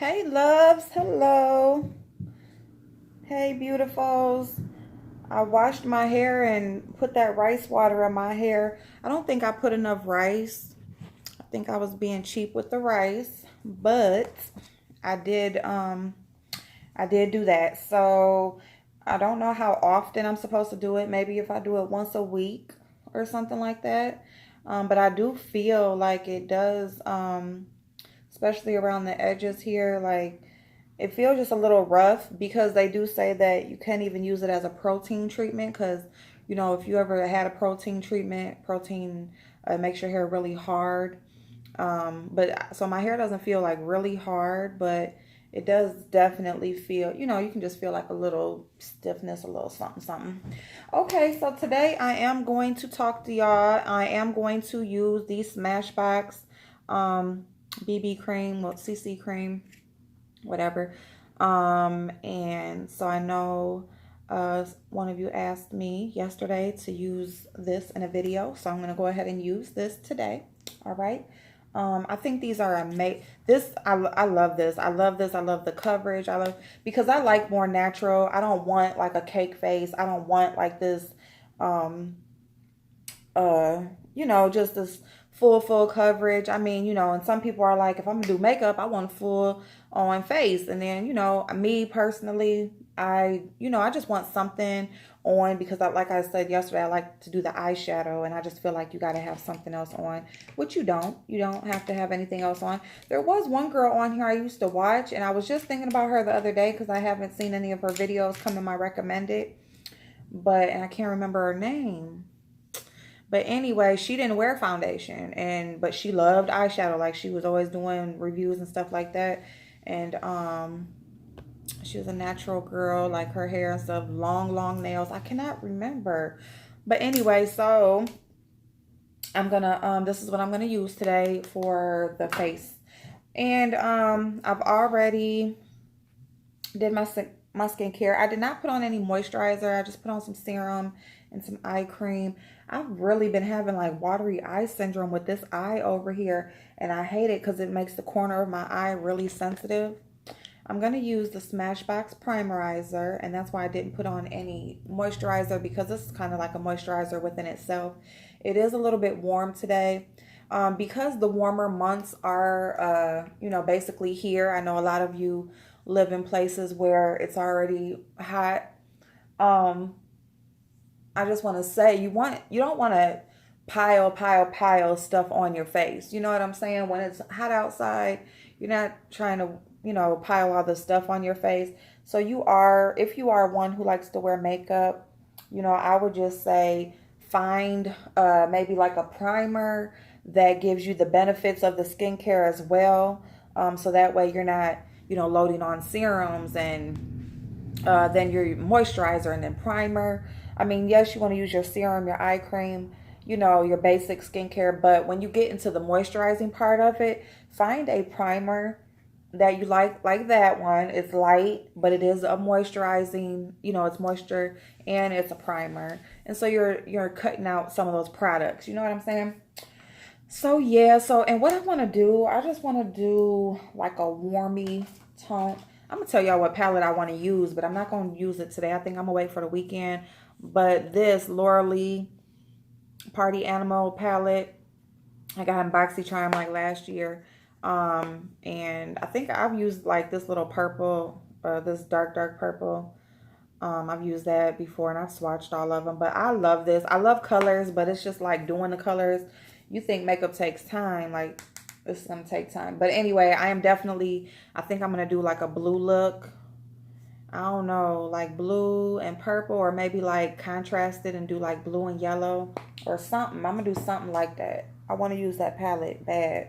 Hey loves, hello. Hey beautifuls. I washed my hair and put that rice water in my hair. I don't think I put enough rice. I think I was being cheap with the rice, but I did I did do that. So I don't know how often I'm supposed to do it. Maybe if I do it once a week or something like that. But I do feel like it does especially around the edges here, like it feels just a little rough because they do say that you can't even use it as a protein treatment because, you know, if you ever had a protein treatment, protein makes your hair really hard. But so my hair doesn't feel like really hard, but it does definitely feel, you know, you can just feel like a little stiffness, a little something, something. Okay, so today I am going to talk to y'all. I am going to use the Smashbox BB cream, well, CC cream, whatever. And so I know one of you asked me yesterday to use this in a video, so I'm going to go ahead and use this today. All right. I think these are amazing. I love this. I love this. I love the coverage. I love because I like more natural. I don't want like a cake face. I don't want like this um uh you know, just this full coverage. I mean, you know, and some people are like, if I'm gonna do makeup, I want a full on face. And then, you know, me personally, I just want something on because like I said yesterday, I like to do the eyeshadow and I just feel like you got to have something else on, which you don't have to have anything else on. There was one girl on here I used to watch and I was just thinking about her the other day because I haven't seen any of her videos come in my recommended, and I can't remember her name. But anyway, she didn't wear foundation but she loved eyeshadow. Like she was always doing reviews and stuff like that. And she was a natural girl, like her hair and stuff, long nails. I cannot remember. But anyway, so I'm gonna this is what I'm gonna use today for the face. And I've already did my skincare. I did not put on any moisturizer. I just put on some serum and some eye cream. I've really been having like watery eye syndrome with this eye over here, and I hate it because it makes the corner of my eye really sensitive. I'm going to use the Smashbox Primerizer, and that's why I didn't put on any moisturizer because this is kind of like a moisturizer within itself. It is a little bit warm today. Because the warmer months are, you know, basically here. I know a lot of you live in places where it's already hot. Um, I just want to say you don't want to pile stuff on your face. You know what I'm saying? When it's hot outside, you're not trying to, you know, pile all the stuff on your face. So if you are one who likes to wear makeup, you know, I would just say find maybe like a primer that gives you the benefits of the skincare as well. So that way you're not, you know, loading on serums and then your moisturizer and then primer. I mean, yes, you want to use your serum, your eye cream, you know, your basic skincare. But when you get into the moisturizing part of it, find a primer that you like that one. It's light, but it is a moisturizing, you know, it's moisture and it's a primer. And so you're cutting out some of those products. You know what I'm saying? So yeah, and what I want to do, I just want to do like a warmy tone. I'm gonna tell y'all what palette I want to use, but I'm not gonna use it today. I think I'm gonna wait for the weekend. But this Laura Lee Party Animal palette, I got in BoxyCharm like last year. And I think I've used like this little purple, this dark purple. I've used that before and I've swatched all of them, but I love this. I love colors, but it's just like doing the colors. You think makeup takes time, like this is gonna take time. But anyway, I think I'm gonna do like a blue look. I don't know, like blue and purple, or maybe like contrast it and do like blue and yellow or something. I'm gonna do something like that. I want to use that palette bad.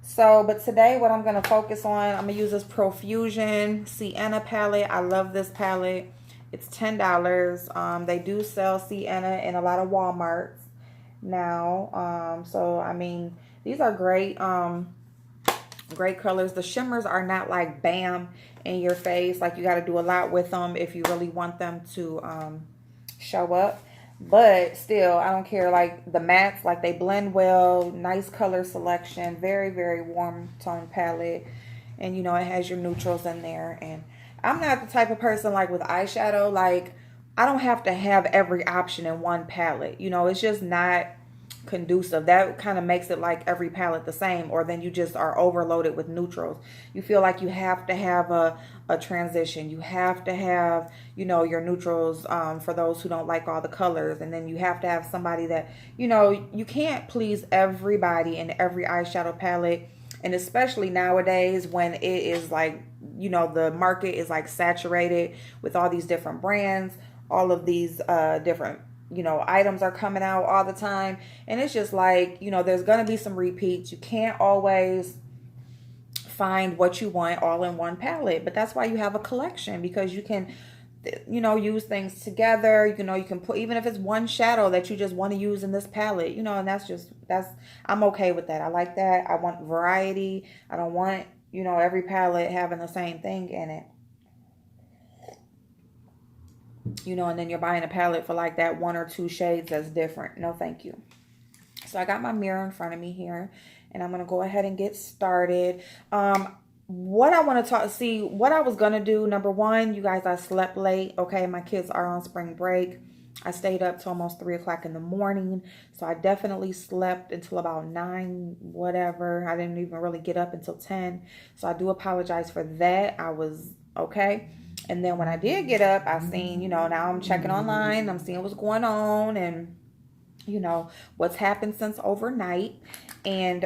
So, but today what I'm going to focus on, I'm going to use this Profusion Sienna palette. I love this palette. It's $10. They do sell Sienna in a lot of Walmarts now. So, I mean, these are great colors. The shimmers are not like bam in your face. Like you got to do a lot with them if you really want them to show up. But still, I don't care. Like the mattes, like they blend well. Nice color selection. Very, very warm tone palette. And, you know, it has your neutrals in there. And I'm not the type of person like with eyeshadow, like I don't have to have every option in one palette. You know, it's just not conducive. That kind of makes it like every palette the same, or then you just are overloaded with neutrals. You feel like you have to have a transition. You have to have, you know, your neutrals for those who don't like all the colors. And then you have to have somebody that, you know, you can't please everybody in every eyeshadow palette. And especially nowadays when it is like, you know, the market is like saturated with all these different brands, all of these different, you know, items are coming out all the time. And it's just like, you know, there's going to be some repeats. You can't always find what you want all in one palette. But that's why you have a collection, because you can, you know, use things together. You know, you can put, even if it's one shadow that you just want to use in this palette, you know, and I'm okay with that. I like that. I want variety. I don't want, you know, every palette having the same thing in it. You know, and then you're buying a palette for like that 1 or 2 shades that's different. No, thank you. So I got my mirror in front of me here, and I'm going to go ahead and get started. What I want to see what I was going to do. Number one, you guys, I slept late. Okay. My kids are on spring break. I stayed up till almost 3 o'clock in the morning. So I definitely slept until about 9, whatever. I didn't even really get up until 10. So I do apologize for that. I was okay. And then when I did get up, I seen, you know, now I'm checking online. I'm seeing what's going on and, you know, what's happened since overnight. And,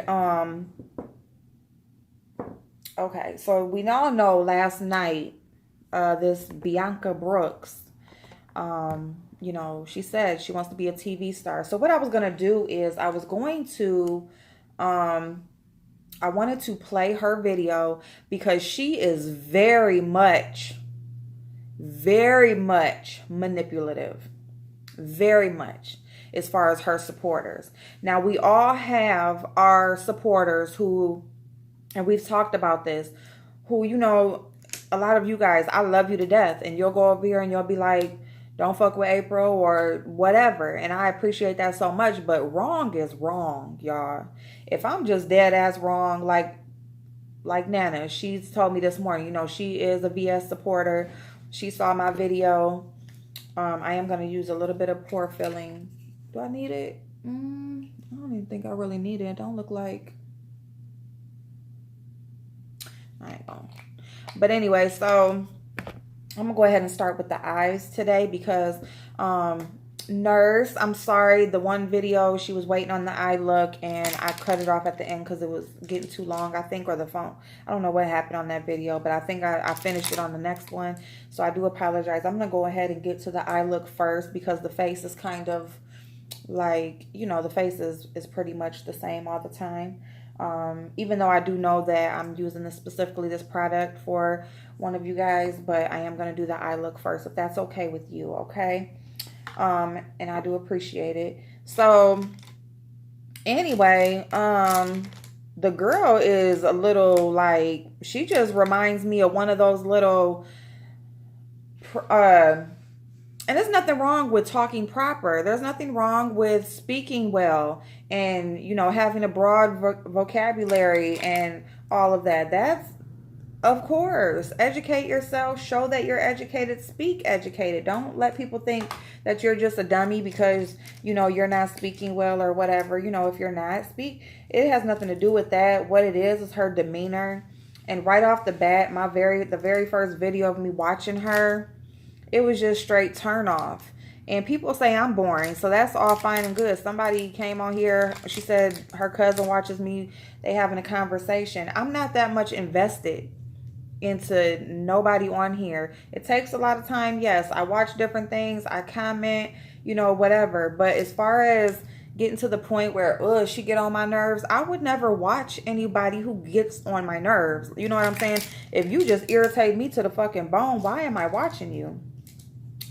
okay. So we all know last night, this Bianca Brooks, you know, she said she wants to be a TV star. So what I was going to do is I was going to, I wanted to play her video because she is very much manipulative, very much, as far as her supporters. Now, we all have our supporters who, and we've talked about this, who, you know, a lot of you guys, I love you to death, and you'll go over here and you'll be like, don't fuck with April or whatever. And I appreciate that so much, but wrong is wrong, y'all. If I'm just dead ass wrong, like Nana, she's told me this morning, you know, she is a VS supporter. She saw my video. I am going to use a little bit of pore filling. Do I need it? I don't even think I really need it. It don't look like. I don't. But anyway, so I'm going to go ahead and start with the eyes today because Nurse, I'm sorry, the one video, she was waiting on the eye look and I cut it off at the end because it was getting too long, I think, or the phone. I don't know what happened on that video, but I think I finished it on the next one. So I do apologize. I'm going to go ahead and get to the eye look first because the face is kind of like, you know, the face is pretty much the same all the time. Even though I do know that I'm using specifically this product for one of you guys, but I am going to do the eye look first, if that's okay with you, okay? And I do appreciate it. So anyway, the girl is a little like, she just reminds me of one of those little, and there's nothing wrong with talking proper. There's nothing wrong with speaking well and, you know, having a broad vocabulary and all of that. That's, of course, educate yourself, show that you're educated, speak educated. Don't let people think that you're just a dummy because, you know, you're not speaking well or whatever. You know, if you're not, speak. It has nothing to do with that. What it is her demeanor. And right off the bat, the very first video of me watching her, it was just straight turn off. And people say I'm boring, so that's all fine and good. Somebody came on here, she said her cousin watches me, they having a conversation. I'm not that much invested into nobody on here. It takes a lot of time. Yes, I watch different things, I comment, you know, whatever. But as far as getting to the point where she get on my nerves, I would never watch anybody who gets on my nerves. You know what I'm saying? If you just irritate me to the fucking bone, why am I watching you?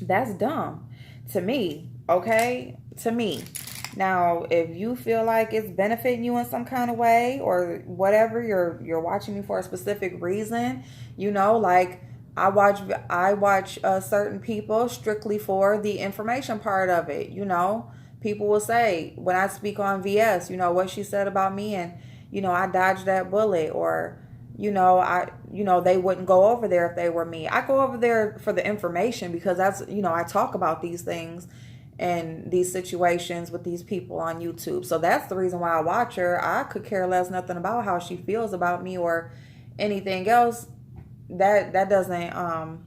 That's dumb to me, okay? To me. Now, if you feel like it's benefiting you in some kind of way or whatever, you're watching me for a specific reason, you know, like I watch certain people strictly for the information part of it, you know. People will say, when I speak on VS, you know, what she said about me and, you know, I dodged that bullet, or, they wouldn't go over there if they were me. I go over there for the information because that's, I talk about these things and these situations with these people on YouTube. So that's the reason why I watch her. I could care less nothing about how she feels about me or anything else. That doesn't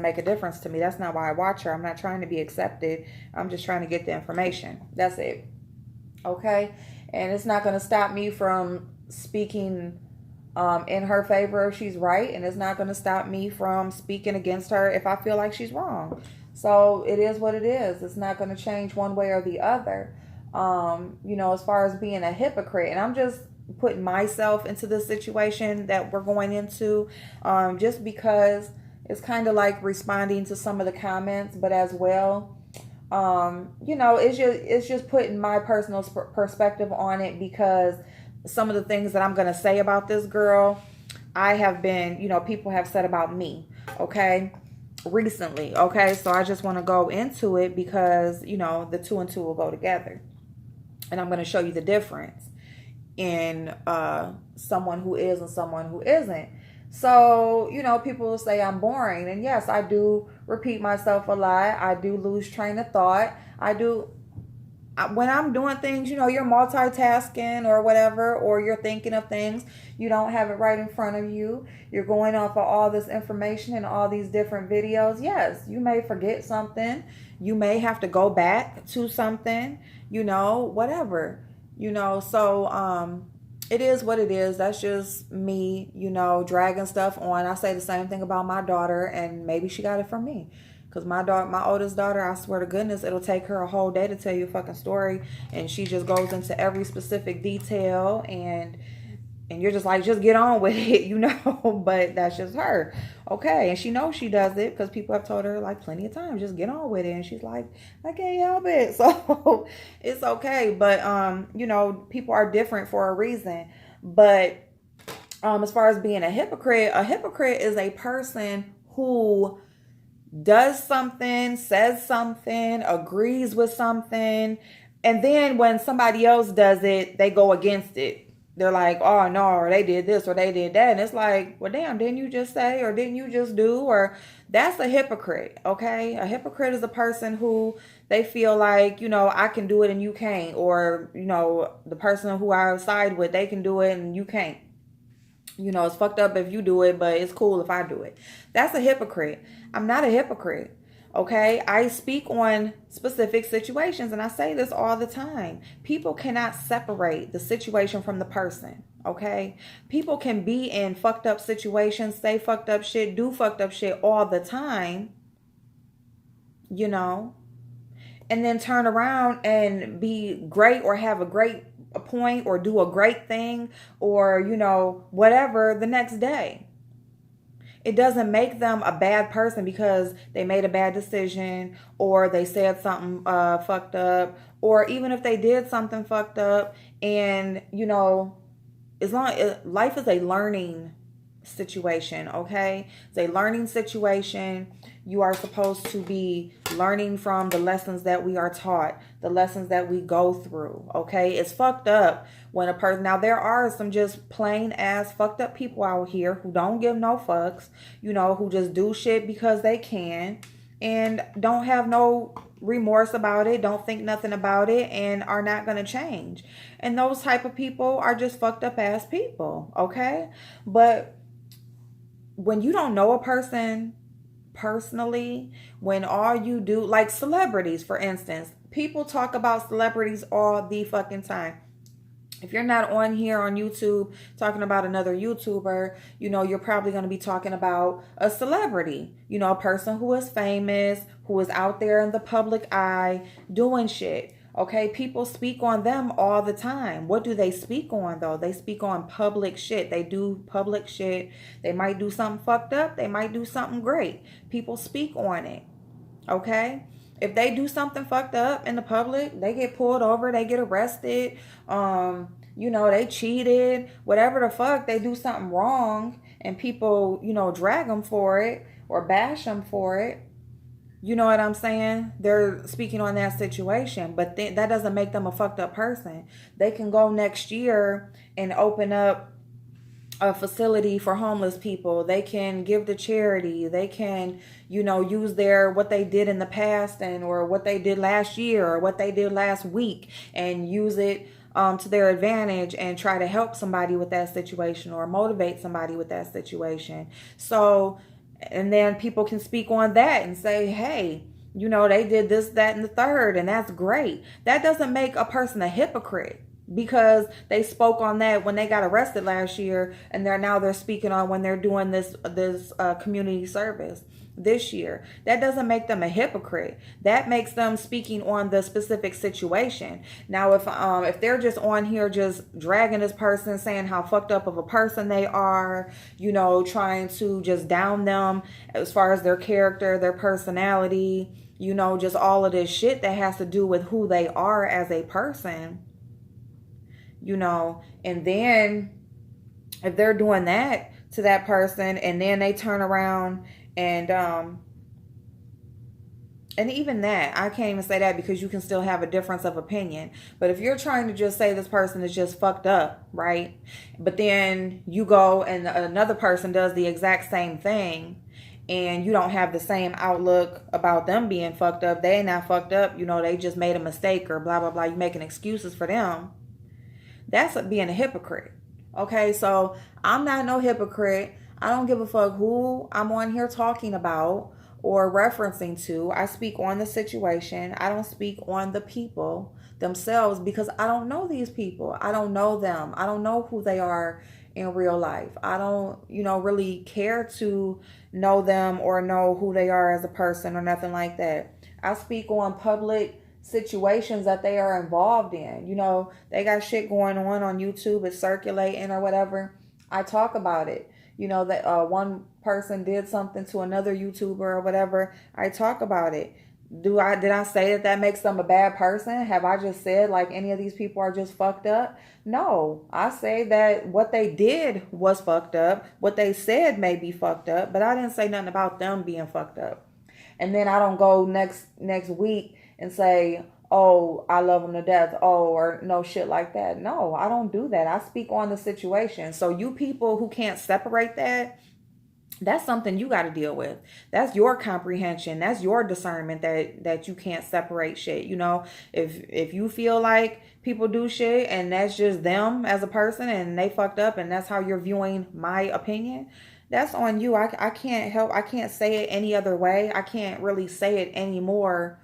make a difference to me. That's not why I watch her. I'm not trying to be accepted. I'm just trying to get the information. That's it. Okay? And it's not going to stop me from speaking in her favor if she's right, and it's not going to stop me from speaking against her if I feel like she's wrong. So it is what it is. It's not going to change one way or the other. As far as being a hypocrite, and I'm just putting myself into the situation that we're going into, just because it's kind of responding to some of the comments, but as well, it's just putting my personal perspective on it, because some of the things that I'm going to say about this girl, I have been, people have said about me, okay, recently, okay? So I just want to go into it because, the two and two will go together. And I'm going to show you the difference in someone who is and someone who isn't. So, people will say I'm boring. And yes, I do repeat myself a lot. I do lose train of thought. When I'm doing things, you're multitasking or whatever, or you're thinking of things, you don't have it right in front of you. You're going off of all this information and all these different videos. Yes, you may forget something. You may have to go back to something, whatever, so it is what it is. That's just me, dragging stuff on. I say the same thing about my daughter, and maybe she got it from me. Because my oldest daughter, I swear to goodness, it'll take her a whole day to tell you a fucking story. And she just goes into every specific detail. And you're just like, just get on with it, But that's just her. Okay. And she knows she does it because people have told her plenty of times, just get on with it. And she's like, I can't help it. So it's okay. But, people are different for a reason. But as far as being a hypocrite is a person who does something, says something, agrees with something, and then when somebody else does it, they go against it. They're like, oh no, or they did this or they did that. And it's like, well, damn, didn't you just say, or didn't you just do? Or that's a hypocrite, okay? A hypocrite is a person who they feel like, I can do it and you can't. Or, the person who I side with, they can do it and you can't. It's fucked up if you do it, but it's cool if I do it. That's a hypocrite. I'm not a hypocrite. Okay? I speak on specific situations, and I say this all the time. People cannot separate the situation from the person. Okay? People can be in fucked up situations, say fucked up shit, do fucked up shit all the time, and then turn around and be great or have a great point or do a great thing or, whatever the next day. It doesn't make them a bad person because they made a bad decision or they said something fucked up, or even if they did something fucked up. And, as long as life is a learning situation, okay? It's a learning situation. You are supposed to be learning from the lessons that we are taught, the lessons that we go through, okay? It's fucked up when a person, now there are some just plain ass fucked up people out here who don't give no fucks, who just do shit because they can and don't have no remorse about it, don't think nothing about it, and are not going to change. And those type of people are just fucked up ass people, okay? But when you don't know a person personally, when all you do, like celebrities, for instance, people talk about celebrities all the fucking time. If you're not on here on YouTube talking about another YouTuber, you're probably going to be talking about a celebrity, a person who is famous, who is out there in the public eye doing shit. Okay, people speak on them all the time. What do they speak on, though? They speak on public shit. They do public shit. They might do something fucked up. They might do something great. People speak on it. Okay? If they do something fucked up in the public, they get pulled over. They get arrested. They cheated. Whatever the fuck, they do something wrong. And people, drag them for it or bash them for it. You know what I'm saying? They're speaking on that situation, but that doesn't make them a fucked up person. They can go next year and open up a facility for homeless people. They can give to charity. They can, use what they did in the past and or what they did last year or what they did last week and use it to their advantage and try to help somebody with that situation or motivate somebody with that situation. So, and then people can speak on that and say, hey, they did this, that, and the third, and that's great. That doesn't make a person a hypocrite because they spoke on that when they got arrested last year, and they're speaking on when they're doing this community service this year. That doesn't make them a hypocrite. That makes them speaking on the specific situation. Now, if they're just on here just dragging this person, saying how fucked up of a person they are, trying to just down them as far as their character, their personality, just all of this shit that has to do with who they are as a person, and then if they're doing that to that person and then they turn around and even that, I can't even say that because you can still have a difference of opinion. But if you're trying to just say this person is just fucked up, right? But then you go and another person does the exact same thing and you don't have the same outlook about them being fucked up. They ain't not fucked up. They just made a mistake or blah, blah, blah. You making excuses for them. That's being a hypocrite. Okay, so I'm not no hypocrite. I don't give a fuck who I'm on here talking about or referencing to. I speak on the situation. I don't speak on the people themselves because I don't know these people. I don't know them. I don't know who they are in real life. I don't, really care to know them or know who they are as a person or nothing like that. I speak on public situations that they are involved in. They got shit going on YouTube, it's circulating or whatever. I talk about it. That one person did something to another YouTuber or whatever. I talk about it. Did I say that makes them a bad person? Have I just said like any of these people are just fucked up? No, I say that what they did was fucked up. What they said may be fucked up, but I didn't say nothing about them being fucked up. And then I don't go next week and say, oh, I love them to death. Oh, or no shit like that. No, I don't do that. I speak on the situation. So you people who can't separate that, that's something you got to deal with. That's your comprehension. That's your discernment that you can't separate shit. If you feel like people do shit and that's just them as a person and they fucked up and that's how you're viewing my opinion, that's on you. I can't help. I can't say it any other way. I can't really say it anymore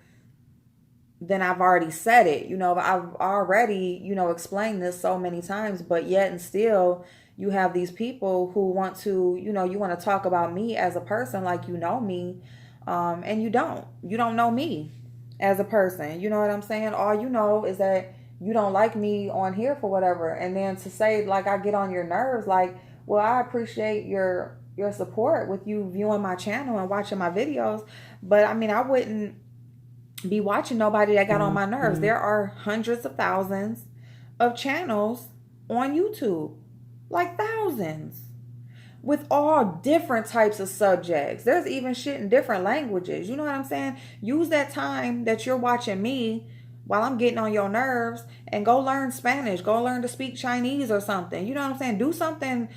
than I've already said it. I've already, explained this so many times, but yet and still you have these people who want to, you want to talk about me as a person like you know me, and you don't know me as a person. You know what I'm saying? All you know is that you don't like me on here for whatever, and then to say like I get on your nerves, like, well, I appreciate your support with you viewing my channel and watching my videos, but I mean, I wouldn't be watching nobody that got on my nerves. There are hundreds of thousands of channels on YouTube, like thousands, with all different types of subjects. There's even shit in different languages. You know what I'm saying? Use that time that you're watching me while I'm getting on your nerves and go learn Spanish. Go learn to speak Chinese or something. You know what I'm saying? Do something,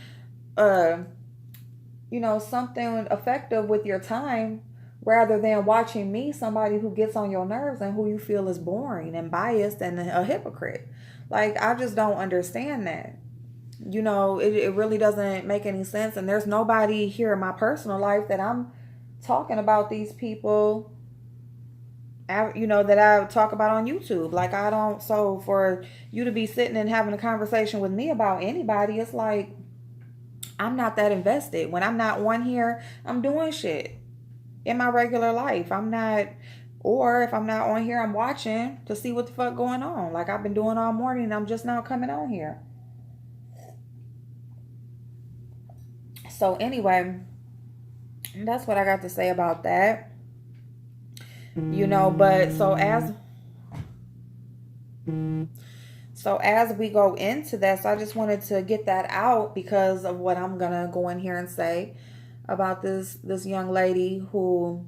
something effective with your time rather than watching me, somebody who gets on your nerves and who you feel is boring and biased and a hypocrite. Like, I just don't understand that. It really doesn't make any sense. And there's nobody here in my personal life that I'm talking about these people, that I talk about on YouTube. Like, I don't, so for you to be sitting and having a conversation with me about anybody, it's like, I'm not that invested. When I'm not on here, I'm doing shit in my regular life. I'm not, or if I'm not on here, I'm watching to see what the fuck going on. Like I've been doing all morning and I'm just now coming on here. So anyway, that's what I got to say about that. But so as we go into that, so I just wanted to get that out because of what I'm gonna go in here and say about this young lady who,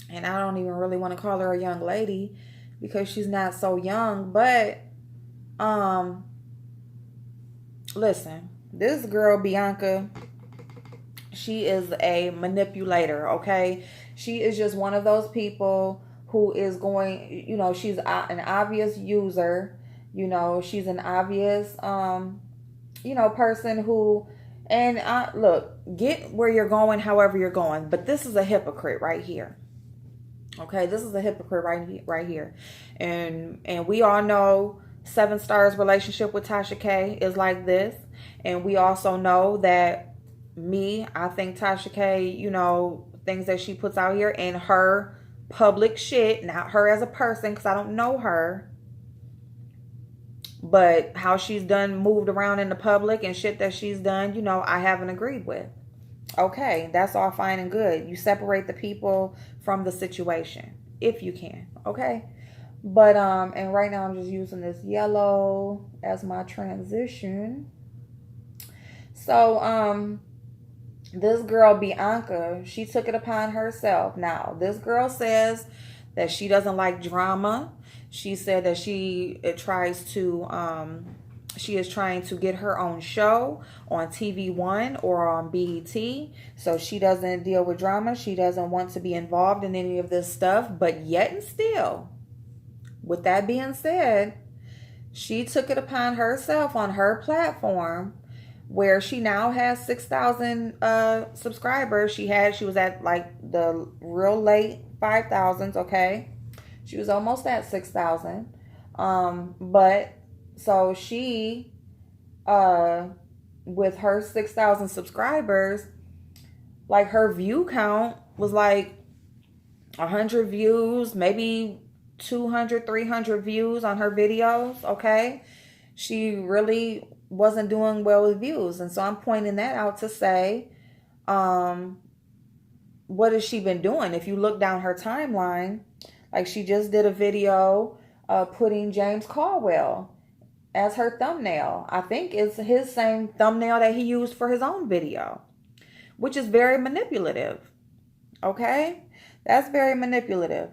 and I don't even really want to call her a young lady because she's not so young, but listen, This girl, Bianca, she is a manipulator, okay? She is just one of those people who is going, she's an obvious user. She's an obvious, person who, and look, get where you're going, however you're going. But this is a hypocrite right here. Okay, this is a hypocrite right here. And we all know 7 Stars relationship with Tasha K is like this. And we also know that I think Tasha K, things that she puts out here and her public shit, not her as a person, because I don't know her, but how she's moved around in the public and shit that she's done, I haven't agreed with. Okay, that's all fine and good. You separate the people from the situation if you can, okay? But and right now I'm just using this yellow as my transition. So this girl Bianca, she took it upon herself. Now, this girl says that she doesn't like drama. She said that she is trying to get her own show on TV One or on BET. So she doesn't deal with drama. She doesn't want to be involved in any of this stuff. But yet and still, with that being said, she took it upon herself on her platform, where she now has 6,000 subscribers. She was at like the real late 5,000s, okay? She was almost at 6,000. But so she, with her 6,000 subscribers, like her view count was like 100 views, maybe 200, 300 views on her videos, okay? She really wasn't doing well with views. And so I'm pointing that out to say, what has she been doing? If you look down her timeline, like she just did a video putting James Caldwell as her thumbnail. I think it's his same thumbnail that he used for his own video, which is very manipulative. Okay? That's very manipulative.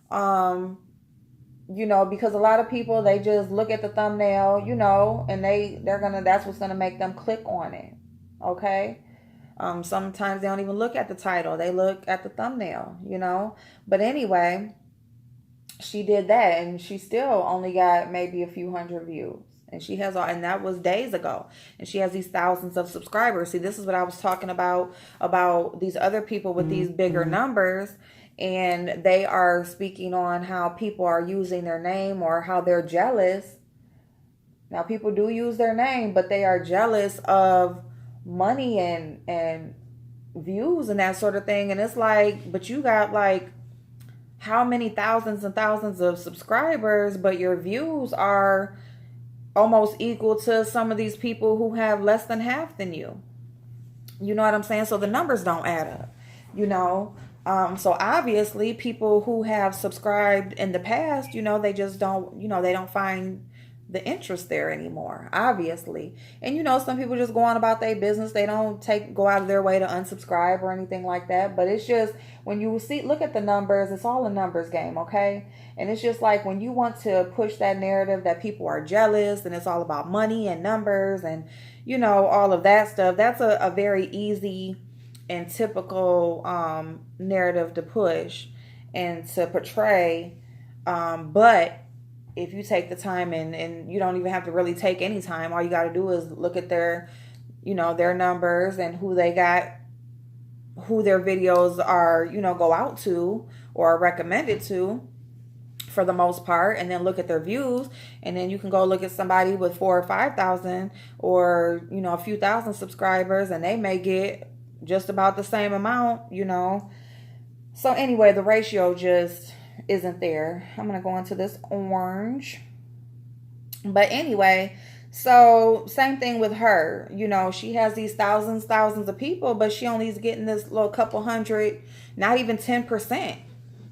Because a lot of people, they just look at the thumbnail, and that's what's gonna make them click on it. Okay? Sometimes they don't even look at the title. They look at the thumbnail, But anyway, she did that, and she still only got maybe a few hundred views. And and that was days ago. And she has these thousands of subscribers. See, this is what I was talking about these other people with these bigger numbers. And they are speaking on how people are using their name or how they're jealous. Now, people do use their name, but they are jealous of money and views and that sort of thing. And it's like, but you got like how many thousands and thousands of subscribers, but your views are almost equal to some of these people who have less than half than you. You know what I'm saying? So the numbers don't add up, So obviously people who have subscribed in the past, they just don't, they don't find the interest there anymore, obviously. And some people just go on about their business. They don't go out of their way to unsubscribe or anything like that. But it's just, when you look at the numbers, it's all a numbers game, okay? And it's just like, when you want to push that narrative that people are jealous and it's all about money and numbers and, all of that stuff, that's a very easy and typical narrative to push and to portray. But if you take the time and you don't even have to really take any time, all you got to do is look at their numbers and who their videos are, go out to or are recommended to for the most part, and then look at their views, and then you can go look at somebody with 4,000 or 5,000 or, a few thousand subscribers, and they may get just about the same amount, So anyway, the ratio just isn't there. I'm going to go into this orange. But anyway, so same thing with her. She has these thousands of people, but she only is getting this little couple hundred, not even 10%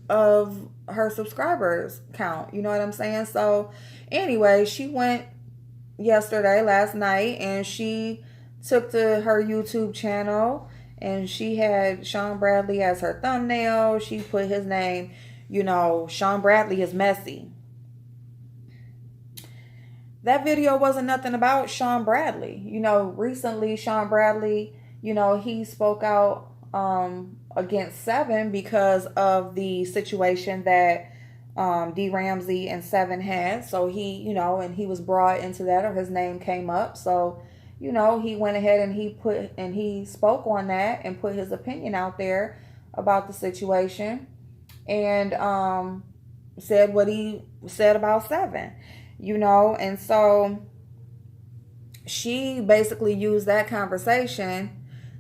of her subscribers count. You know what I'm saying? So anyway, she went last night, and she took to her YouTube channel, and she had Sean Bradley as her thumbnail. She put his name, Sean Bradley is messy. that video wasn't nothing about Sean Bradley. You know, recently Sean Bradley, you know, he spoke out against Seven because of the situation that D Ramsey and Seven had. So he, you know, and he was brought into that, or his name came up. So, you know, he went ahead and he spoke on that and put his opinion out there about the situation, and said what he said about Seven, you know. And so she basically used that conversation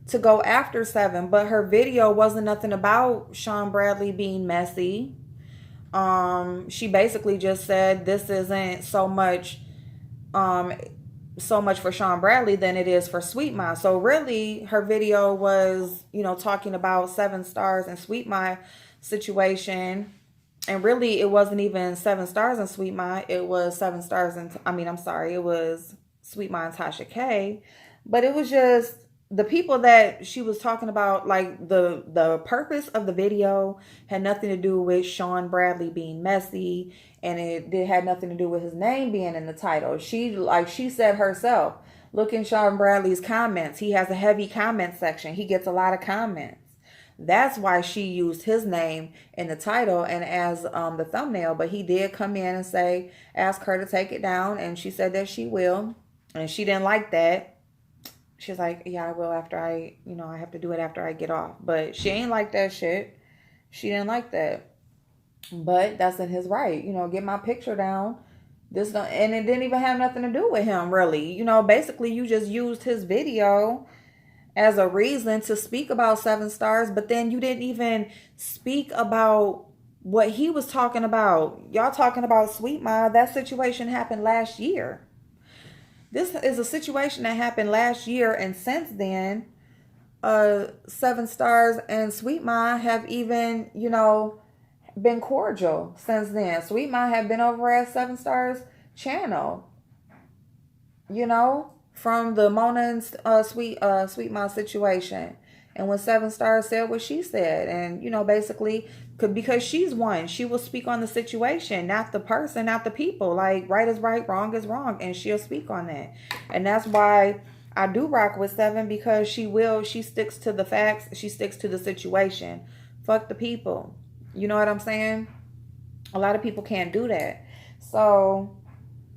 to go after Seven, but her video wasn't nothing about Sean Bradley being messy. She basically just said this isn't so much for Sean Bradley than it is for Sweet Ma. So really her video was, you know, talking about 7 stars and Sweet Ma situation. And really it wasn't even 7 stars and Sweet Ma. It was 7 stars and, it was Sweet Ma and Tasha K. But it was just the people that she was talking about, like the purpose of the video had nothing to do with Sean Bradley being messy, and it had nothing to do with his name being in the title. She said herself, look in Sean Bradley's comments. He has a heavy comment section. He gets a lot of comments. That's why she used his name in the title and as the thumbnail. But he did come in and say, ask her to take it down, and she said that she will, and she didn't like that. She's like, yeah, I will after I have to do it after I get off. But she ain't like that shit. She didn't like that. But that's in his right. You know, get my picture down. And it didn't even have nothing to do with him, really. You know, basically you just used his video as a reason to speak about 7 stars. But then you didn't even speak about what he was talking about. Y'all talking about Sweet Ma. That situation happened last year. This is a situation that happened last year, and since then, 7 stars and Sweet Ma have even, you know, been cordial since then. Sweet Ma have been over at 7 stars channel, you know, from the Mona and Sweet Ma situation. And when 7 stars said what she said, and, you know, basically, because she's one, she will speak on the situation, not the person, not the people. Like, right is right, wrong is wrong, and she'll speak on that. And that's why I do rock with 7, because she sticks to the facts, she sticks to the situation. Fuck the people. You know what I'm saying? A lot of people can't do that. So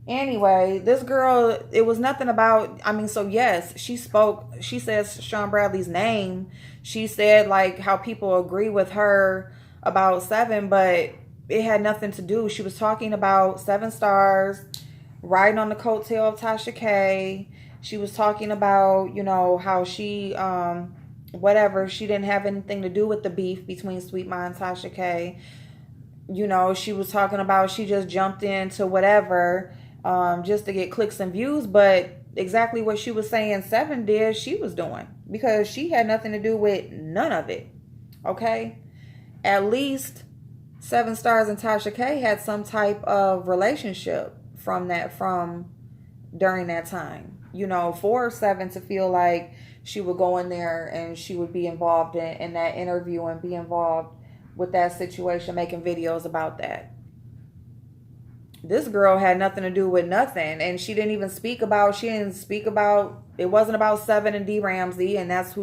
anyway, this girl, it was nothing about, so yes, she spoke, she says Sean Bradley's name. She said like how people agree with her about 7, but it had nothing to do. She was talking about 7 stars, riding on the coattail of Tasha K. She was talking about, you know, how she, whatever, she didn't have anything to do with the beef between Sweet Ma and Tasha K. You know, she was talking about she just jumped into whatever, just to get clicks and views, but exactly what she was saying 7 did, she was doing, because she had nothing to do with none of it. Okay, at least 7 stars and Tasha K had some type of relationship from during that time, you know, for 7 to feel like she would go in there and she would be involved in that interview and be involved with that situation, making videos about that. This girl had nothing to do with nothing, and she didn't speak about, it wasn't about 7 and D Ramsey, and that's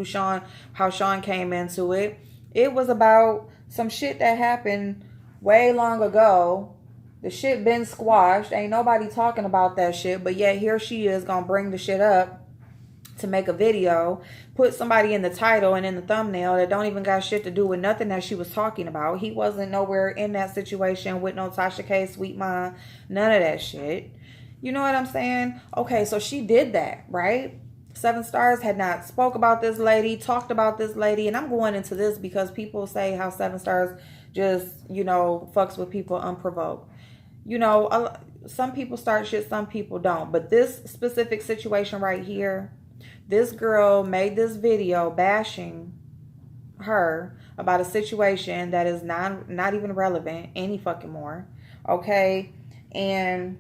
how Sean came into it. It was about some shit that happened way long ago. The shit been squashed. Ain't nobody talking about that shit, but yet here she is gonna bring the shit up to make a video, put somebody in the title and in the thumbnail that don't even got shit to do with nothing that she was talking about. He wasn't nowhere in that situation with no Tasha K, Sweet Ma, none of that shit. You know what I'm saying? Okay, so she did that, right? 7 stars had not spoke about this lady, talked about this lady, and I'm going into this because people say how 7 stars just, you know, fucks with people unprovoked. You know, some people start shit, some people don't. But this specific situation right here, this girl made this video bashing her about a situation that is not even relevant any fucking more. Okay? And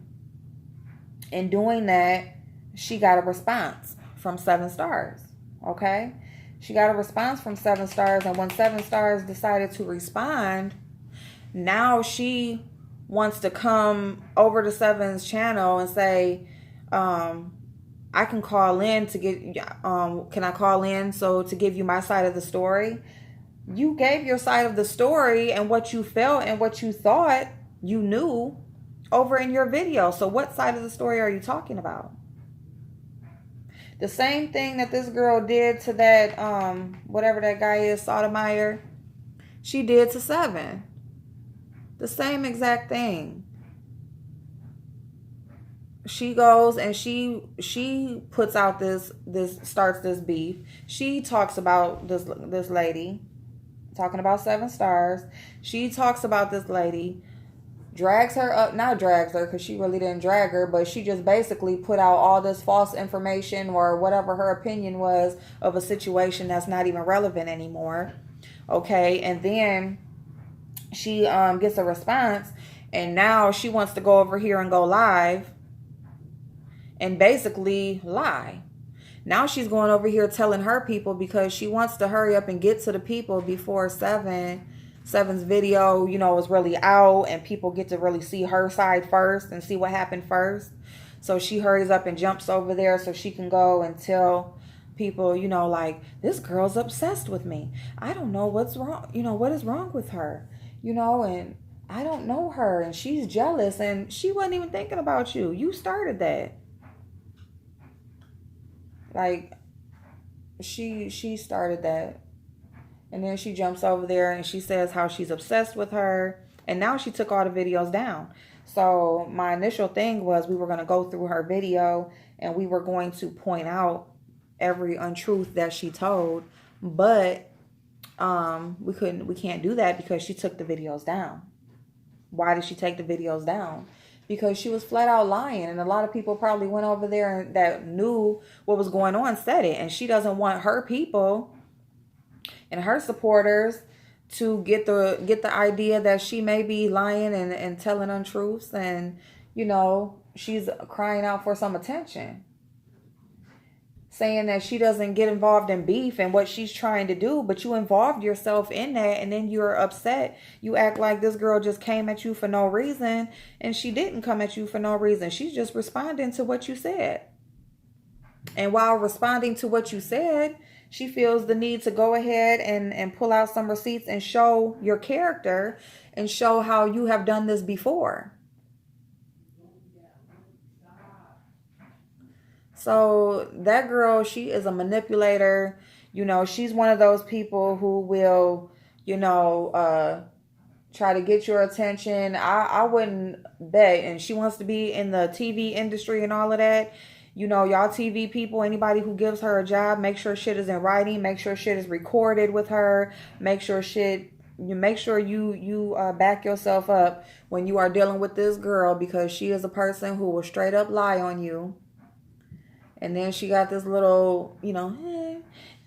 in doing that, she got a response from 7 stars. Okay? She got a response from 7 stars, and when 7 stars decided to respond, now she wants to come over to 7's channel and say, I can call in to get, can I call in so to give you my side of the story? You gave your side of the story and what you felt and what you thought you knew over in your video. So what side of the story are you talking about? The same thing that this girl did to that, whatever that guy is, Sotomayor, she did to Seven. The same exact thing. She goes and she puts out this starts this beef. She talks about this lady, talking about 7 stars. She talks about this lady, drags her up, not drags her because she really didn't drag her, but she just basically put out all this false information or whatever her opinion was of a situation that's not even relevant anymore. Okay, and then she gets a response, and now she wants to go over here and go live and basically lie. Now she's going over here telling her people because she wants to hurry up and get to the people before Seven's video, is really out and people get to really see her side first and see what happened first. So she hurries up and jumps over there so she can go and tell people, like, this girl's obsessed with me. I don't know what's wrong, what is wrong with her, and I don't know her and she's jealous and she wasn't even thinking about you. You started that. Like, she started that. And then she jumps over there and she says how she's obsessed with her. And now she took all the videos down. So my initial thing was we were going to go through her video and we were going to point out every untruth that she told. But we can't do that because she took the videos down. Why did she take the videos down? Because she was flat out lying, and a lot of people probably went over there and that knew what was going on said it, and she doesn't want her people and her supporters to get the idea that she may be lying and telling untruths, and she's crying out for some attention, saying that she doesn't get involved in beef and what she's trying to do, but you involved yourself in that and then you're upset. You act like this girl just came at you for no reason, and she didn't come at you for no reason. She's just responding to what you said. And while responding to what you said, she feels the need to go ahead and pull out some receipts and show your character and show how you have done this before. So that girl, she is a manipulator. She's one of those people who will, try to get your attention. I wouldn't bet. And she wants to be in the TV industry and all of that. Y'all TV people, anybody who gives her a job, make sure shit is in writing. Make sure shit is recorded with her. Make sure you back yourself up when you are dealing with this girl, because she is a person who will straight up lie on you. And then she got this little,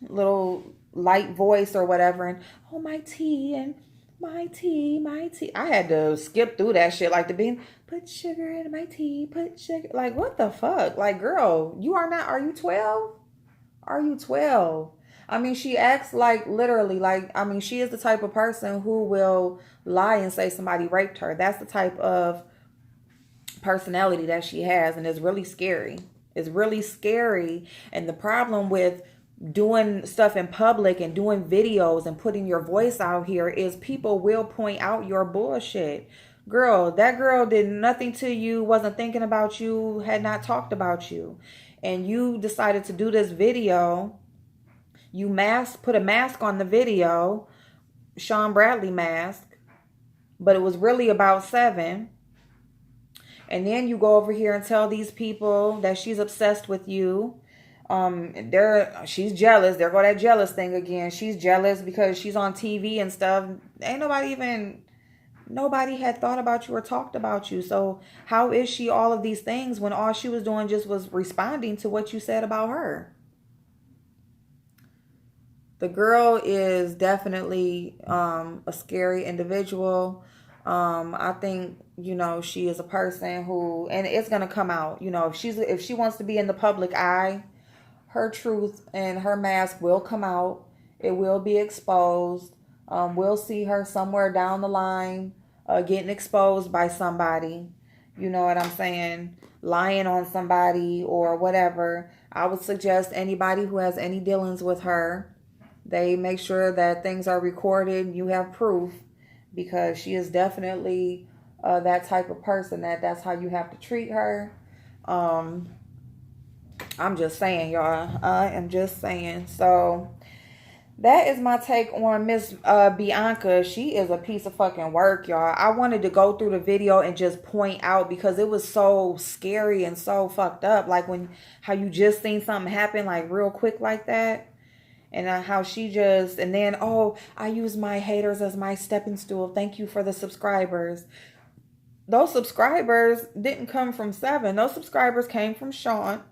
little light voice or whatever. And, oh, my tea and my tea. I had to skip through that shit. Like the bean, put sugar in my tea, put sugar. Like, what the fuck? Like, girl, are you 12? Are you 12? I mean, she acts like literally, she is the type of person who will lie and say somebody raped her. That's the type of personality that she has. And it's really scary. It's really scary. And the problem with doing stuff in public and doing videos and putting your voice out here is people will point out your bullshit. Girl, that girl did nothing to you, wasn't thinking about you, had not talked about you. And you decided to do this video. You put a mask on the video, Sean Bradley mask, but it was really about Seven. And then you go over here and tell these people that she's obsessed with you. She's jealous. There go that jealous thing again. She's jealous because she's on TV and stuff. Ain't nobody had thought about you or talked about you. So how is she all of these things when all she was doing just was responding to what you said about her? The girl is definitely a scary individual. I think, she is a person who, and it's going to come out, if she wants to be in the public eye, her truth and her mask will come out. It will be exposed. We'll see her somewhere down the line, getting exposed by somebody. you know what I'm saying, lying on somebody or whatever, I would suggest anybody who has any dealings with her, they make sure that things are recorded, you have proof, because she is definitely that type of person that's how you have to treat her. Um, I'm just saying, y'all. I am just saying. So that is my take on Miss Bianca. She is a piece of fucking work, y'all. I wanted to go through the video and just point out because it was so scary and so fucked up. Like when how you just seen something happen like real quick like that. And how she just, and then, oh, I use my haters as my stepping stool. Thank you for the subscribers. Those subscribers didn't come from Seven. Those subscribers came from Sean,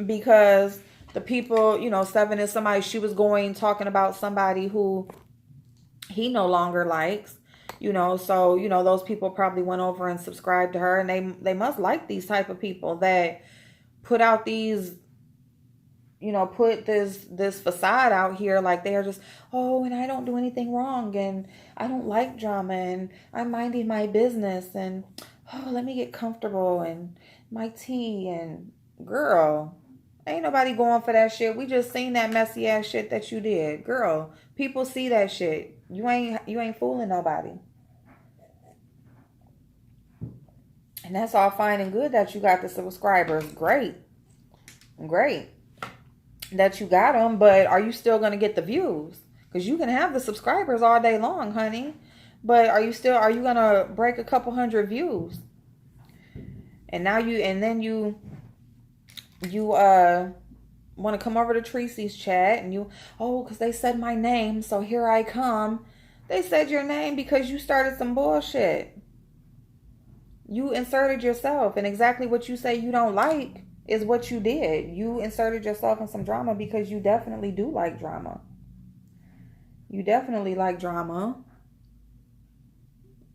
because the people, you know, Seven is somebody she was going talking about somebody who he no longer likes, you know. So, you know, those people probably went over and subscribed to her, and they must like these type of people that put out these, you know, put this facade out here like they're just, oh, and I don't do anything wrong, and I don't like drama, and I'm minding my business, and oh, let me get comfortable, and my tea, and girl, ain't nobody going for that shit. We just seen that messy ass shit that you did, girl. People see that shit. You ain't fooling nobody. And that's all fine and good that you got the subscribers. Great that you got them, but are you still going to get the views? Because you can have the subscribers all day long, honey, but are you going to break a couple hundred views? And now you want to come over to Tracy's chat, and you, oh, because they said my name, so here I come. They said your name because you started some bullshit. You inserted yourself, and exactly what you say you don't like is what you did. You inserted yourself in some drama because you definitely do like drama. You definitely like drama.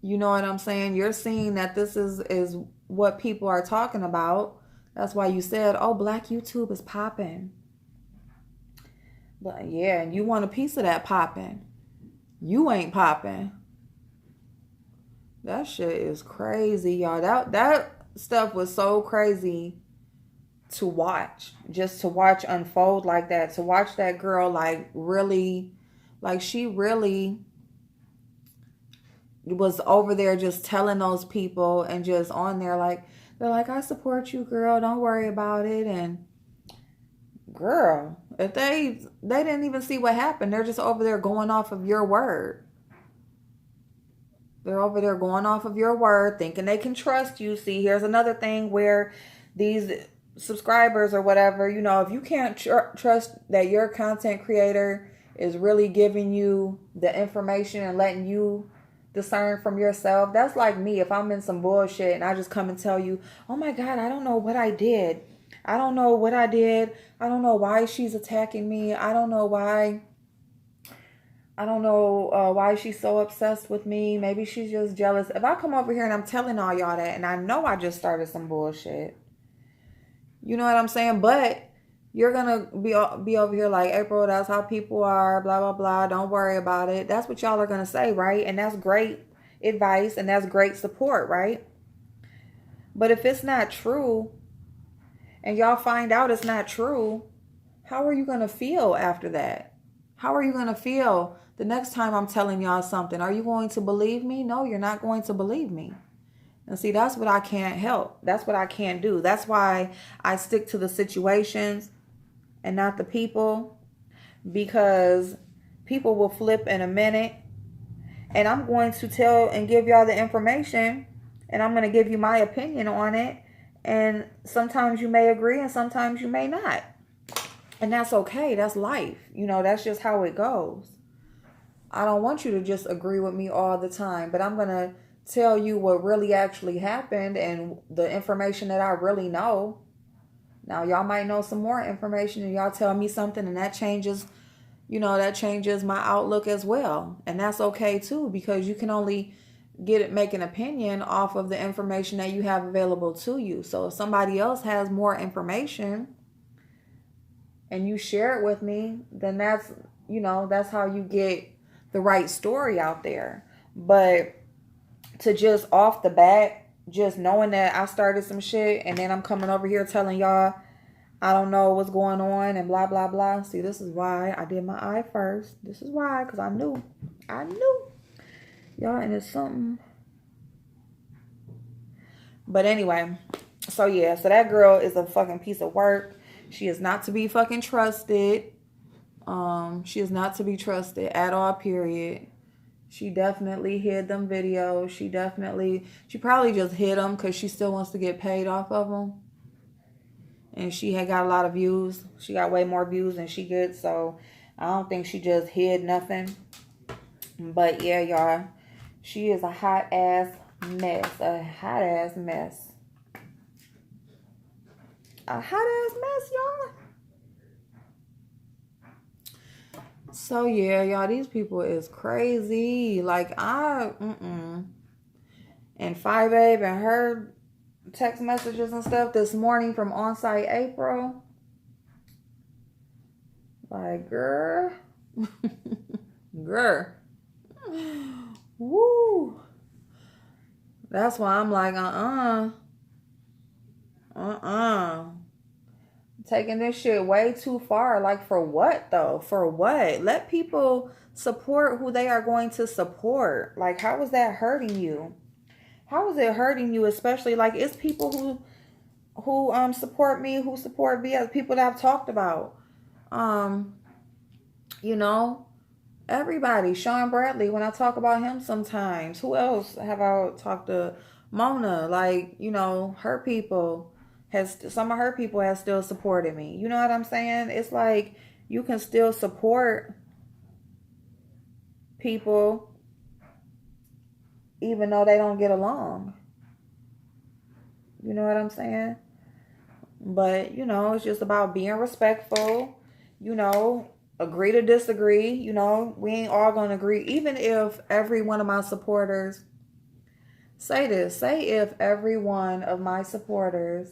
You know what I'm saying? You're seeing that this is what people are talking about. That's why you said, oh, Black YouTube is popping. But yeah, and you want a piece of that popping. You ain't popping. That shit is crazy, y'all. That stuff was so crazy to watch, just to watch unfold like that, to watch that girl like really, like she really was over there just telling those people and just on there like, they're like, I support you, girl, don't worry about it. And girl, if they didn't even see what happened, they're just over there going off of your word. They're over there going off of your word, thinking they can trust you. See, here's another thing where these subscribers or whatever, you know, if you can't trust that your content creator is really giving you the information and letting you discern from yourself, that's like me. If I'm in some bullshit and I just come and tell you, oh my God, I don't know what I did. I don't know what I did. I don't know why she's attacking me. I don't know why she's so obsessed with me. Maybe she's just jealous. If I come over here and I'm telling all y'all that, and I know I just started some bullshit, you know what I'm saying? But you're going to be over here like, April, that's how people are, blah, blah, blah. Don't worry about it. That's what y'all are going to say, right? And that's great advice and that's great support, right? But if it's not true and y'all find out it's not true, how are you going to feel after that? How are you going to feel the next time I'm telling y'all something? Are you going to believe me? No, you're not going to believe me. And see, that's what I can't help. That's what I can't do. That's why I stick to the situations and not the people, because people will flip in a minute. And I'm going to tell and give y'all the information, and I'm going to give you my opinion on it. And sometimes you may agree and sometimes you may not. And that's okay. That's life. You know, that's just how it goes. I don't want you to just agree with me all the time, but I'm going to tell you what really actually happened and the information that I really know. Now, y'all might know some more information and y'all tell me something and that changes, you know, that changes my outlook as well. And that's okay too, because you can only make an opinion off of the information that you have available to you. So if somebody else has more information and you share it with me, then that's, you know, that's how you get the right story out there. But to just off the bat just knowing that I started some shit and then I'm coming over here telling y'all I don't know what's going on and blah, blah, blah. See, this is why I did my eye first. This is why, because I knew. I knew. Y'all, and it's something. But anyway, so yeah, so that girl is a fucking piece of work. She is not to be fucking trusted. She is not to be trusted at all, period. She definitely hid them videos. She probably just hid them because she still wants to get paid off of them. And she had got a lot of views. She got way more views than she gets. So I don't think she just hid nothing. But yeah, y'all. She is a hot ass mess. A hot ass mess. A hot ass mess, y'all. So yeah, y'all, these people is crazy. Like and 5Babe and her text messages and stuff this morning from On-Site April. Like, girl. Girl. Woo. That's why I'm like, taking this shit way too far. Like, for what, though? For what? Let people support who they are going to support. Like, how is that hurting you? How is it hurting you? Especially, like, it's people who support me, who support VS, people that I've talked about. You know, everybody. Sean Bradley, when I talk about him sometimes. Who else have I talked to? Mona, like, you know, her people some of her people have still supported me. You know what I'm saying? It's like you can still support people even though they don't get along. You know what I'm saying? But, you know, it's just about being respectful, you know, agree to disagree. You know, we ain't all gonna agree. Even if every one of my supporters say if every one of my supporters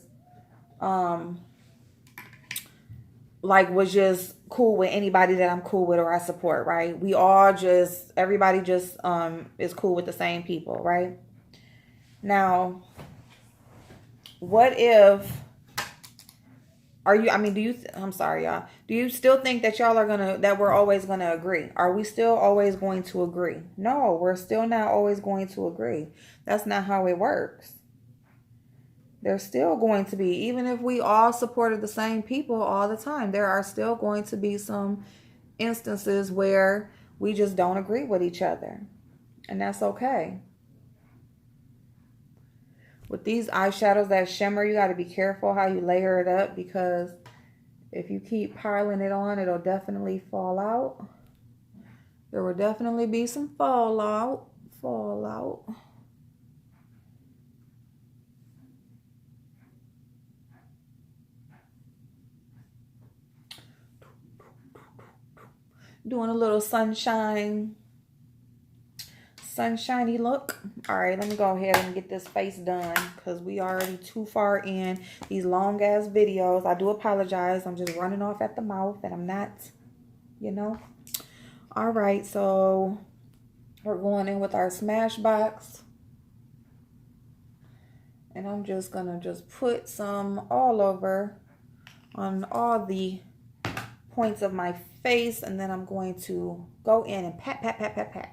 like was just cool with anybody that I'm cool with or I support, right? Everybody just is cool with the same people, right? Now, what if I'm sorry, y'all. Do you still think that that we're always gonna agree? Are we still always going to agree? No, we're still not always going to agree. That's not how it works. There's still going to be, even if we all supported the same people all the time, there are still going to be some instances where we just don't agree with each other. And that's okay. With these eyeshadows that shimmer, you got to be careful how you layer it up, because if you keep piling it on, it'll definitely fall out. There will definitely be some fallout. Doing a little sunshiny look. All right, let me go ahead and get this face done because we already too far in these long ass videos. I do apologize. I'm just running off at the mouth and I'm not, you know. All right, so we're going in with our Smashbox. And I'm just gonna put some all over on all the points of my face, and then I'm going to go in and pat. Pat.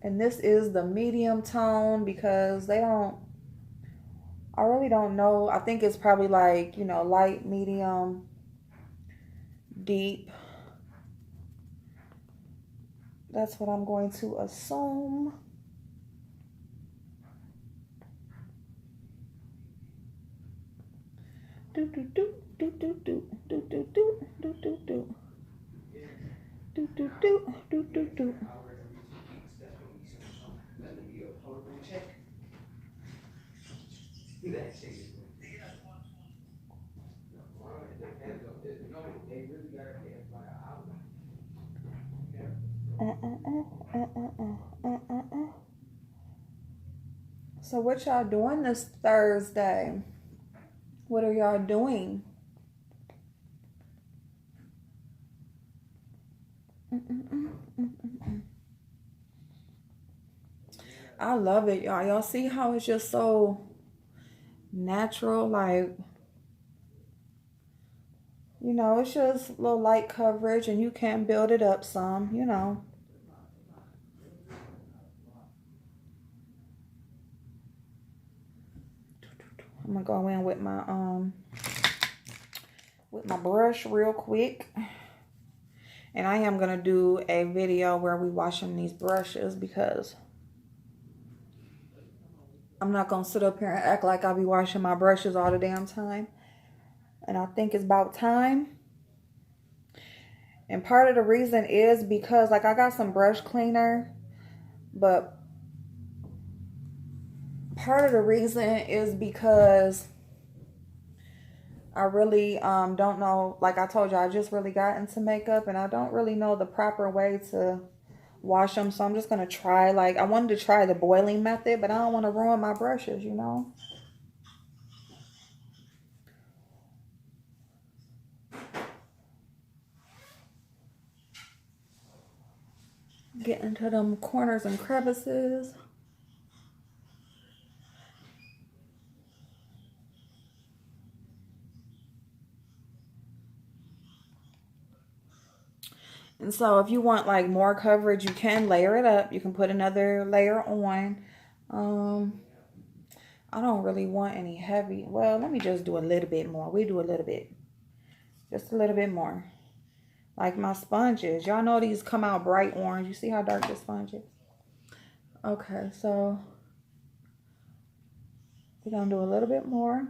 And this is the medium tone because I really don't know. I think it's probably like, you know, light, medium, deep. That's what I'm going to assume. Do. So what y'all doing this Thursday? What are y'all doing? I love it, y'all. Y'all see how it's just so natural? Like, you know, it's just a little light coverage and you can build it up some, you know. I'm gonna go in with my brush real quick. And I am gonna do a video where we washing these brushes because I'm not gonna sit up here and act like I'll be washing my brushes all the damn time. And I think it's about time. And part of the reason is because, like, I got some brush cleaner, but part of the reason is because I really don't know, like I told you, I just really got into makeup and I don't really know the proper way to wash them. So I'm just going to try, like, I wanted to try the boiling method, but I don't want to ruin my brushes, you know. Get into them corners and crevices. And so if you want like more coverage, you can layer it up. You can put another layer on. I don't really want any heavy. Well, let me just do a little bit more. We do a little bit. Just a little bit more. Like my sponges. Y'all know these come out bright orange. You see how dark the sponge is? Okay, so we're going to do a little bit more.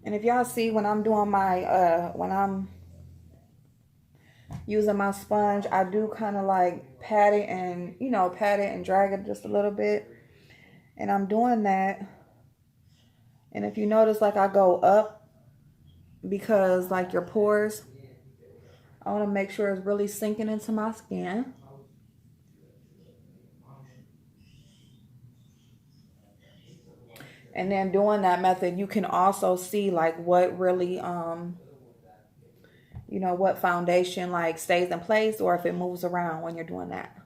And if y'all see when I'm doing my, when I'm using my sponge, I do kind of like pat it and, you know, pat it and drag it just a little bit. And I'm doing that. And if you notice, like I go up because like your pores, I want to make sure it's really sinking into my skin. And then doing that method, you can also see like what really, you know, what foundation like stays in place or if it moves around when you're doing that.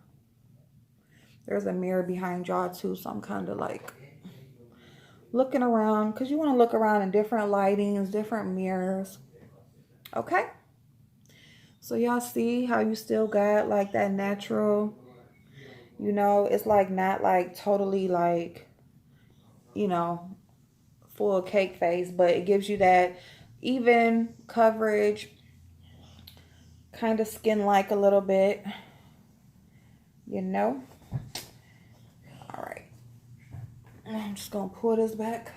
There's a mirror behind y'all too, so I'm kind of like looking around because you want to look around in different lightings, different mirrors. Okay. So y'all see how you still got like that natural, you know, it's like not like totally like, you know, full cake face, but it gives you that even coverage, kind of skin-like a little bit, you know. All right, I'm just gonna pull this back.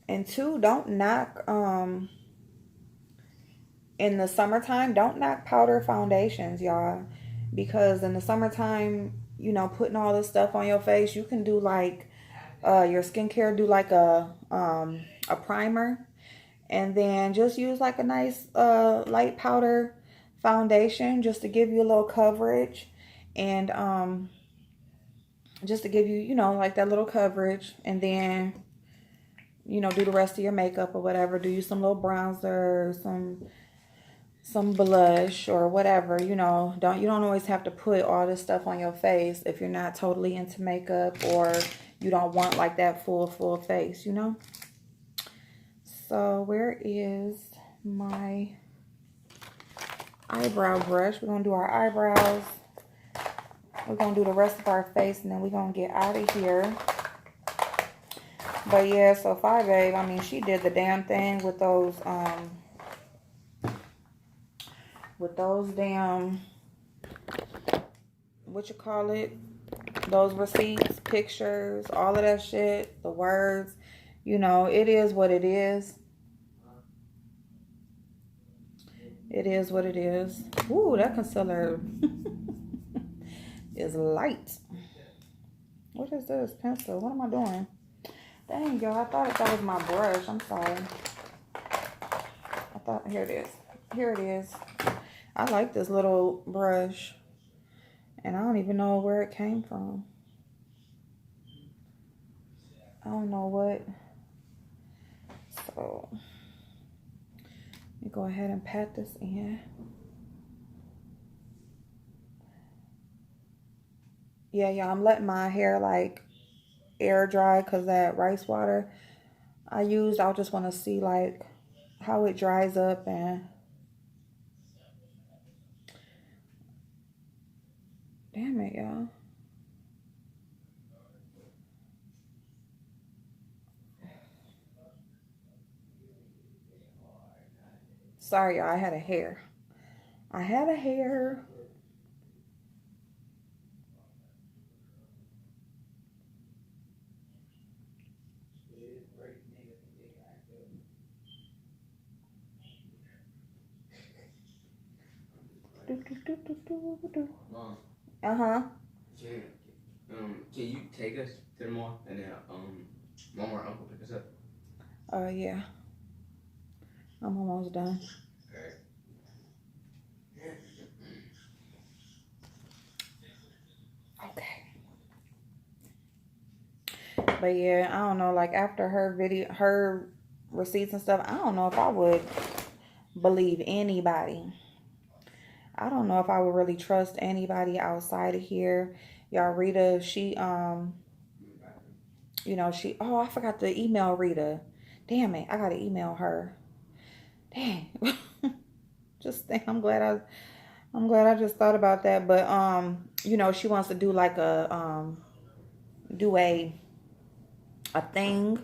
And two, don't knock in the summertime, don't knock powder foundations, y'all, because in the summertime, you know, putting all this stuff on your face, you can do like your skincare, do like a primer, and then just use like a nice light powder foundation just to give you a little coverage, and just to give you, you know, like that little coverage, and then, you know, do the rest of your makeup or whatever. Do you some little bronzer, some blush or whatever, you know. You don't always have to put all this stuff on your face if you're not totally into makeup or you don't want like that full face, you know. So where is my eyebrow brush? We're gonna do our eyebrows. We're gonna do the rest of our face and then we're gonna get out of here. But yeah, so Babe, I mean, she did the damn thing with those damn, what you call it, those receipts, pictures, all of that shit, the words, you know, it is what it is. It is what it is. Ooh, that concealer is light. What is this? Pencil. What am I doing? Dang, yo, I thought that was my brush. I'm sorry. I thought, here it is. Here it is. I like this little brush. And I don't even know where it came from. I don't know what. So, let me go ahead and pat this in. Yeah, I'm letting my hair like air dry because that rice water I used, I just want to see like how it dries up. And damn it, y'all. Sorry, y'all, I had a hair. Mom, Uh-huh. can you take us to the mall and then mom or uncle pick us up? Yeah. I'm almost done. Okay. But yeah, I don't know, like after her receipts and stuff, I don't know if I would believe anybody. I don't know if I would really trust anybody outside of here. Y'all, Rita, she oh, I forgot to email Rita. Damn it, I gotta email her. Dang. Just think, I'm glad I just thought about that. But she wants to do like do a thing,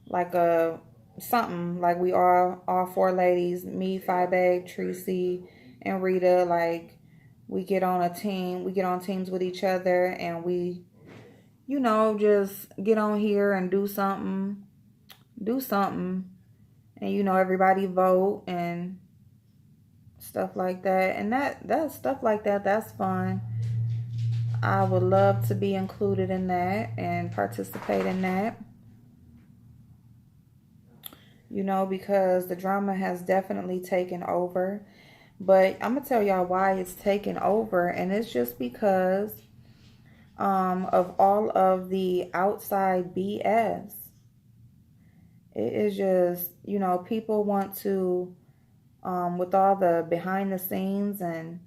like a something, like we are all four ladies, me, Five Bag, Tracy, and Rita, like we get on a team, we get on teams with each other, and we, just get on here and do something, and everybody vote and stuff like that. And that stuff like that, that's fun. I would love to be included in that and participate in that. Because the drama has definitely taken over. But I'm gonna tell y'all why it's taken over, and it's just because of all of the outside BS. It is just, people want to, with all the behind the scenes, and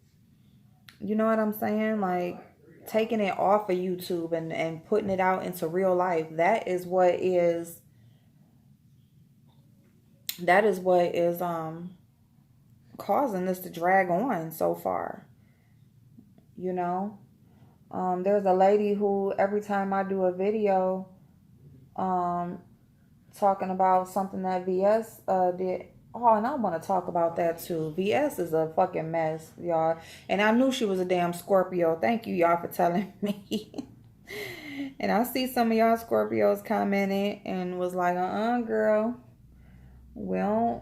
you know what I'm saying, like taking it off of YouTube and putting it out into real life. That is what is causing this to drag on so far. You know, there's a lady who every time I do a video, um, talking about something that VS did. Oh, and I want to talk about that too. VS is a fucking mess, y'all. And I knew she was a damn Scorpio. Thank you, y'all, for telling me. And I see some of y'all Scorpios commenting and was like, girl, we don't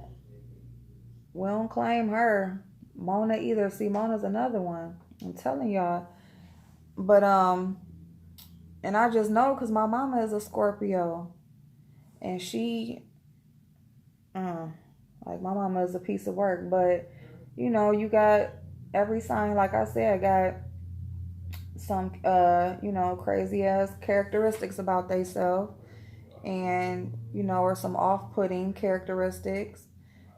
we don't claim her. Mona either. See, Mona's another one. I'm telling y'all. But and I just know because my mama is a Scorpio, and she, like my mama is a piece of work. But you got every sign. Like I said, got some crazy ass characteristics about themselves, and or some off-putting characteristics.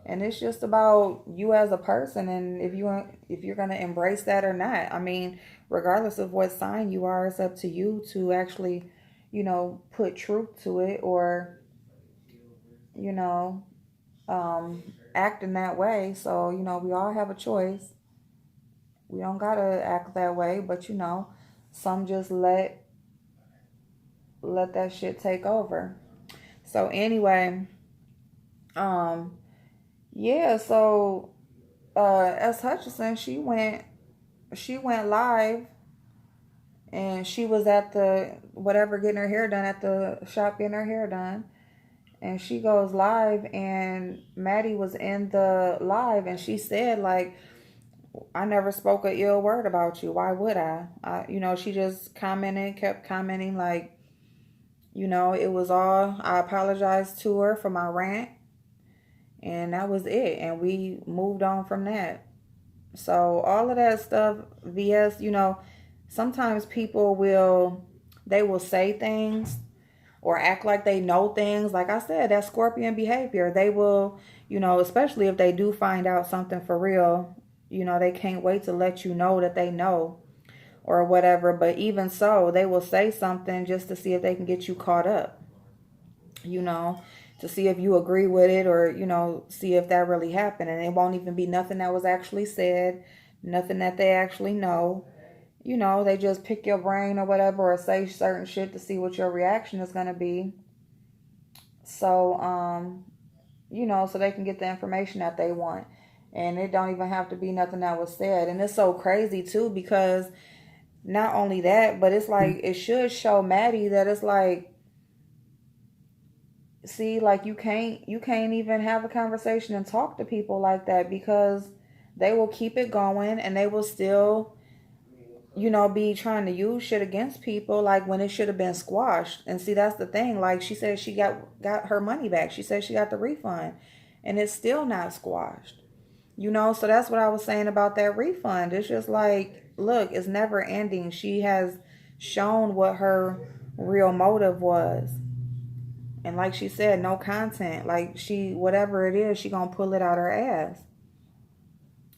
And it's just about you as a person, and if you're gonna embrace that or not. I mean, regardless of what sign you are, it's up to you to actually, put truth to it, or you know, act in that way. So we all have a choice. We don't gotta act that way, but some just let that shit take over. So anyway, um, yeah. So S. Hutchinson, she went live, and she was at the whatever getting her hair done at the shop getting her hair done, and she goes live, and Maddie was in the live, and she said like, I never spoke a ill word about you. Why would you know, she just commented, kept commenting like, you know, it was all, I apologized to her for my rant, and that was it. And we moved on from that. So all of that stuff, VS, you know, sometimes people they will say things or act like they know things. Like I said, that scorpion behavior, they will, you know, especially if they do find out something for real, you know, they can't wait to let you know that they know or whatever. But even so, they will say something just to see if they can get you caught up, you know, to see if you agree with it, or, you know, see if that really happened. And it won't even be nothing that was actually said, nothing that they actually know. You know, they just pick your brain or whatever, or say certain shit to see what your reaction is going to be. So, you know, so they can get the information that they want. And it don't even have to be nothing that was said. And it's so crazy too, because not only that, but it's like, it should show Maddie that it's like, see, like you can't even have a conversation and talk to people like that, because they will keep it going, and they will still, you know, be trying to use shit against people, like when it should have been squashed. And see, that's the thing. Like she said, she got her money back. She said she got the refund, and it's still not squashed. You know, so that's what I was saying about that refund. It's just like, look, it's never ending. She has shown what her real motive was. And like she said, no content. Like whatever it is, she gonna pull it out her ass.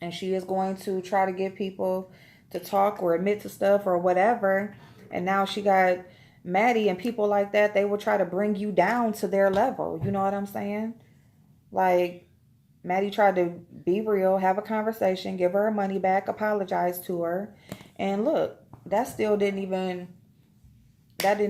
And she is going to try to get people to talk or admit to stuff or whatever. And now she got Maddie and people like that. They will try to bring you down to their level. You know what I'm saying? Like, Maddie tried to be real, have a conversation, give her money back, apologize to her. And look, that didn't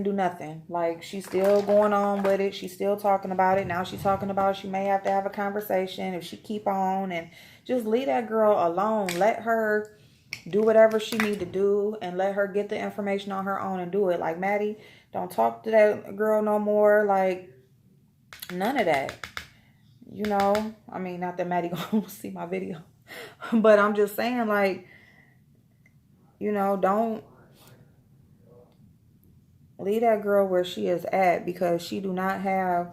do nothing. Like, she's still going on with it. She's still talking about it. Now she's talking about she may have to have a conversation if she keep on. And just leave that girl alone. Let her do whatever she need to do, and let her get the information on her own and do it. Like, Maddie, don't talk to that girl no more. Like, none of that. You know, I mean, not that Maddie gonna see my video, but I'm just saying, like, you know, don't leave that girl where she is at, because she do not have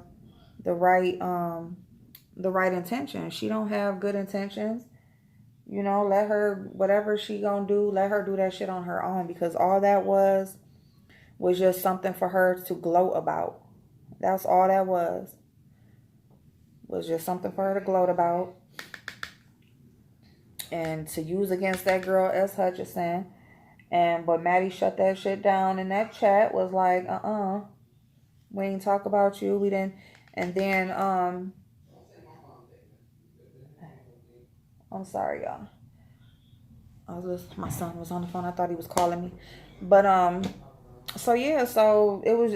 the right intentions. She don't have good intentions. You know, let her, whatever she gonna do, let her do that shit on her own, because all that was just something for her to gloat about. That's all that was just something for her to gloat about and to use against that girl S. Hutchinson. But Maddie shut that shit down in that chat, was like, we ain't talk about you. We didn't. And then I'm sorry, y'all. My son was on the phone. I thought he was calling me. But so yeah, so it was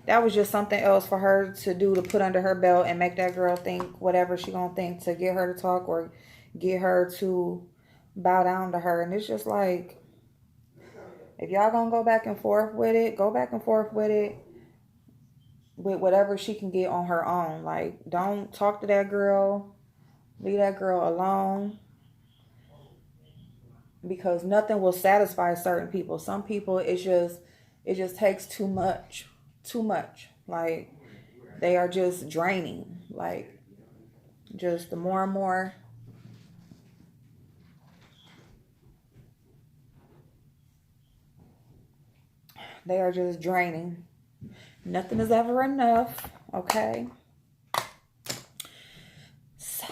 that was just something else for her to do, to put under her belt and make that girl think whatever she gonna think, to get her to talk or get her to bow down to her. And it's just like, if y'all gonna go back and forth with it, go back and forth with it with whatever she can get on her own. Like, don't talk to that girl. Leave that girl alone. Because nothing will satisfy certain people. Some people, it just takes too much. Too much. Like, they are just draining. Like, just the more and more they are just draining. Nothing is ever enough. Okay? So,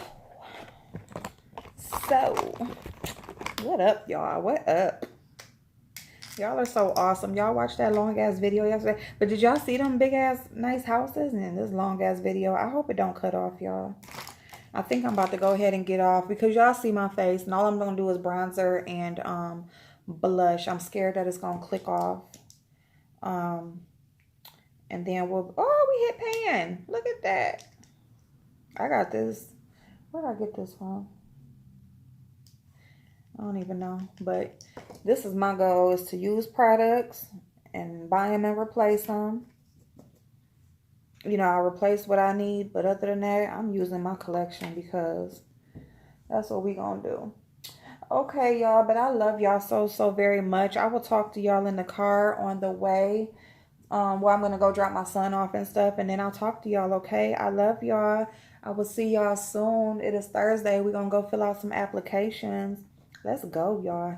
what up, y'all? What up? Y'all are so awesome. Y'all watched that long ass video yesterday. But did y'all see them big ass nice houses and this long ass video? I hope it don't cut off, y'all. I think I'm about to go ahead and get off, because y'all see my face and all I'm gonna do is bronzer and blush. I'm scared that it's gonna click off. And then we hit pan. Look at that. I got this. Where did I get this from? I don't even know. But this is my goal, is to use products and buy them and replace them. You know, I'll replace what I need. But other than that, I'm using my collection, because That's what we gonna do. Okay, y'all, but I love y'all so very much. I will talk to y'all in the car on the way. Where I'm gonna go drop my son off and stuff, and then I'll talk to y'all, okay? I love y'all. I will see y'all soon. It is Thursday. We're gonna go fill out some applications. Let's go, y'all.